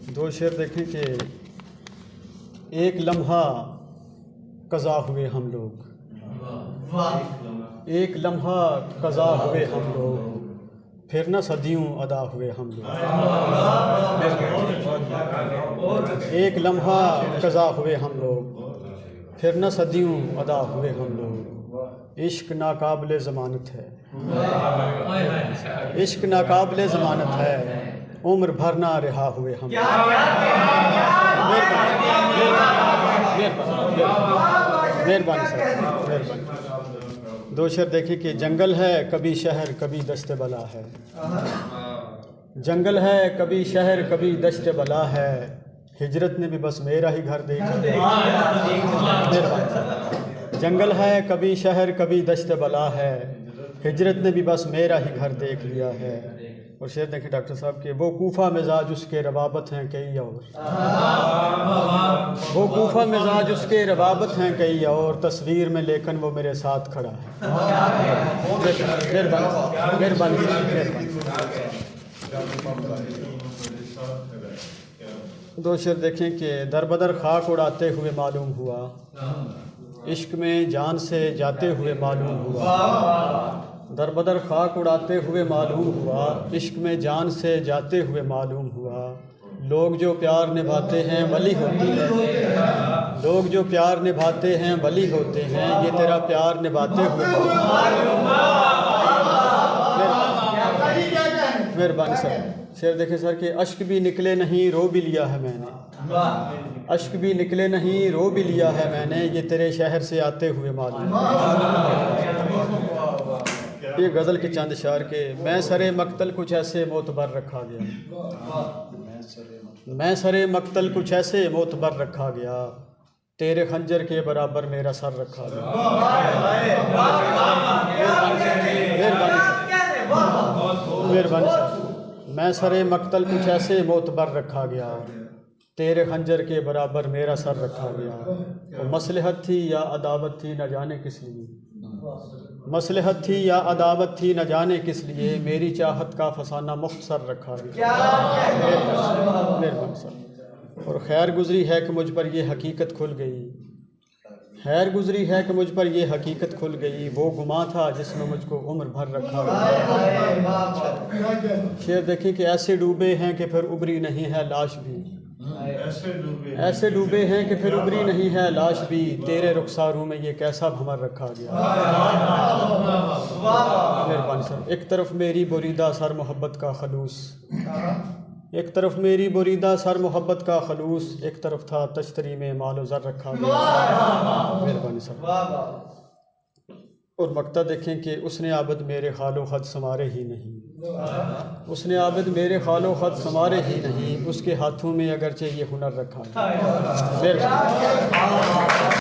دو شعر دیکھیں کہ ایک لمحہ قضا ہوئے ہم لوگ، ایک لمحہ قضا ہوئے ہم لوگ، پھر نہ صدیوں ادا ہوئے ہم لوگ۔ ایک لمحہ قضا ہوئے ہم لوگ، پھر نہ صدیوں ادا ہوئے ہم لوگ۔ عشق ناقابل ضمانت ہے، عشق ناقابل ضمانت ہے، عمر بھر نہ رہا ہوئے ہم لوگ۔ مہربانی سر، مہربانی۔ دو شعر دیکھیں کہ جنگل ہے کبھی شہر کبھی دشت بلا ہے، جنگل ہے کبھی شہر کبھی دشت بلا ہے، ہجرت نے بھی بس میرا ہی گھر دیکھ لیا۔ جنگل ہے کبھی شہر کبھی دشت بلا ہے، ہجرت نے بھی بس میرا ہی گھر دیکھ لیا ہے۔ اور شعر دیکھیں ڈاکٹر صاحب کہ وہ کوفہ مزاج اس کے روابط ہیں کئی اور، وہ کوفہ مزاج اس کے روابط ہیں کئی اور، تصویر میں لیکن وہ میرے ساتھ کھڑا ہے۔ مہربانی دو شعر دیکھیں کہ در بدر خاک اڑاتے ہوئے معلوم ہوا، عشق میں جان سے جاتے ہوئے معلوم ہوا۔ در بدر خاک اڑاتے ہوئے معلوم ہوا، عشق میں جان سے جاتے ہوئے معلوم ہوا۔ لوگ جو پیار نبھاتے ہیں ولی ہوتے ہیں، لوگ جو پیار نبھاتے ہیں ولی ہوتے ہیں، یہ تیرا پیار نبھاتے ہوئے مہربانی سر۔ شعر دیکھیں سر کہ اشک بھی نکلے نہیں رو بھی لیا ہے میں نے، اشک بھی نکلے نہیں رو بھی لیا ہے میں نے، یہ تیرے شہر سے آتے ہوئے معلوم۔ یہ غزل کے چند اشعار کے میں سرے مقتل کچھ ایسے معتبر رکھا گیا، میں سرے مقتل کچھ ایسے معتبر رکھا گیا، تیرے خنجر کے برابر میرا سر رکھا گیا۔ مہربانی سر۔ میں سرے مقتل کچھ ایسے معتبر رکھا گیا، تیرے خنجر کے برابر میرا سر رکھا گیا۔ مصلحت تھی یا عداوت تھی نہ جانے کس لیے، مصلحت تھی یا عداوت تھی نہ جانے کس لیے، میری چاہت کا فسانہ مختصر رکھا گیا۔ مہربانی سر۔ اور خیر گزری ہے کہ مجھ پر یہ حقیقت کھل گئی، خیر گزری ہے کہ مجھ پر یہ حقیقت کھل گئی، وہ گماں تھا جس میں مجھ کو عمر بھر رکھا گیا۔ شعر دیکھیں کہ ایسے ڈوبے ہیں کہ پھر ابری نہیں ہے لاش بھی، ایسے ڈوبے ہیں کہ پھر ابری نہیں ہے لاش بھی، تیرے رخساروں میں یہ کیسا بھمر رکھا گیا۔ مہربانی سر۔ ایک طرف میری بریدہ سر محبت کا خلوص، ایک طرف میری بریدہ سر محبت کا خلوص، ایک طرف تھا تشتری میں مال و زر رکھا گیا۔ مہربانی سر۔ اور مقطع دیکھیں کہ اس نے عابد میرے خال و خط سنوارے ہی نہیں، اس نے عابد میرے خال و خط سنوارے ہی نہیں، اس کے ہاتھوں میں اگرچہ یہ ہنر رکھا ہے۔